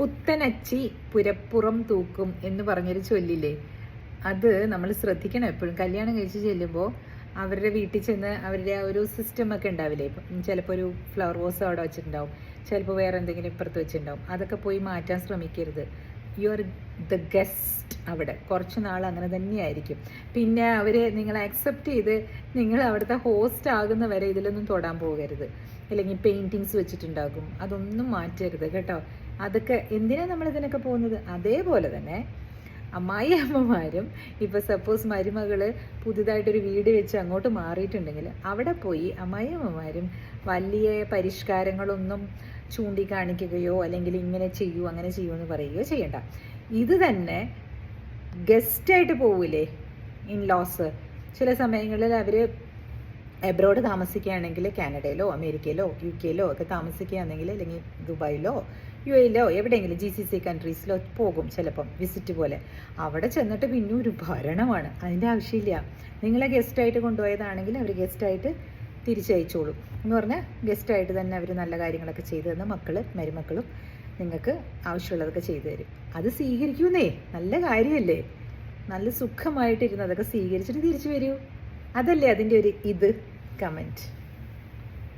പുത്തനച്ചി പുരപ്പുറം തൂക്കും എന്ന് പറഞ്ഞൊരു ചൊല്ലില്ലേ, അത് നമ്മൾ ശ്രദ്ധിക്കണം എപ്പോഴും. കല്യാണം കഴിച്ച് ചെല്ലുമ്പോൾ അവരുടെ വീട്ടിൽ ചെന്ന് അവരുടെ ആ ഒരു സിസ്റ്റം ഒക്കെ ഉണ്ടാവില്ലേ, ഇപ്പം ചിലപ്പോൾ ഒരു ഫ്ലവർ വാസ് അവിടെ വെച്ചിട്ടുണ്ടാവും, ചിലപ്പോൾ വേറെ എന്തെങ്കിലും ഇപ്പുറത്ത് വെച്ചിട്ടുണ്ടാവും. അതൊക്കെ പോയി മാറ്റാൻ ശ്രമിക്കരുത്. യു ആർ ദ ഗസ്റ്റ് അവിടെ. കുറച്ച് നാൾ അങ്ങനെ തന്നെയായിരിക്കും. പിന്നെ അവർ നിങ്ങളെ അക്സെപ്റ്റ് ചെയ്ത് നിങ്ങൾ അവിടുത്തെ ഹോസ്റ്റ് ആകുന്ന വരെ ഇതിലൊന്നും തൊടാൻ പോകരുത്. അല്ലെങ്കിൽ പെയിൻറ്റിങ്സ് വെച്ചിട്ടുണ്ടാകും, അതൊന്നും മാറ്റരുത് കേട്ടോ. അതൊക്കെ എന്തിനാണ് നമ്മളിതിനൊക്കെ പോകുന്നത്? അതേപോലെ തന്നെ അമ്മായി അമ്മമാരും ഇപ്പോൾ സപ്പോസ് മരുമകൾ പുതുതായിട്ടൊരു വീട് വെച്ച് അങ്ങോട്ട് മാറിയിട്ടുണ്ടെങ്കിൽ അവിടെ പോയി അമ്മായി അമ്മമാരും വലിയ പരിഷ്കാരങ്ങളൊന്നും ചൂണ്ടിക്കാണിക്കുകയോ അല്ലെങ്കിൽ ഇങ്ങനെ ചെയ്യൂ അങ്ങനെ ചെയ്യൂ എന്ന് പറയുകയോ ചെയ്യണ്ട. ഇത് തന്നെ ഗസ്റ്റായിട്ട് പോവില്ലേ ഇൻലോസ്, ചില സമയങ്ങളിൽ അവർ എബ്രോഡ് താമസിക്കുകയാണെങ്കിൽ കാനഡയിലോ അമേരിക്കയിലോ UK ഒക്കെ താമസിക്കുകയാണെങ്കിൽ അല്ലെങ്കിൽ ദുബായിലോ UAE എവിടെയെങ്കിലും GCC കൺട്രീസിലോ പോകും ചിലപ്പം വിസിറ്റ് പോലെ. അവിടെ ചെന്നിട്ട് പിന്നെ ഒരു ഭരണമാണ്. അതിൻ്റെ ആവശ്യമില്ല. നിങ്ങളെ ഗസ്റ്റായിട്ട് കൊണ്ടുപോയതാണെങ്കിൽ അവർ ഗസ്റ്റായിട്ട് തിരിച്ചയച്ചോളും എന്ന് പറഞ്ഞാൽ ഗസ്റ്റായിട്ട് തന്നെ അവർ നല്ല കാര്യങ്ങളൊക്കെ ചെയ്തു തന്ന മരുമക്കളും നിങ്ങൾക്ക് ആവശ്യമുള്ളതൊക്കെ ചെയ്തു തരും. അത് സ്വീകരിക്കുന്നേ, നല്ല കാര്യമല്ലേ. നല്ല സുഖമായിട്ടിരുന്ന് അതൊക്കെ സ്വീകരിച്ചിട്ട് തിരിച്ചു വരൂ. അതല്ലേ അതിൻ്റെ ഒരു കമൻറ്റ്.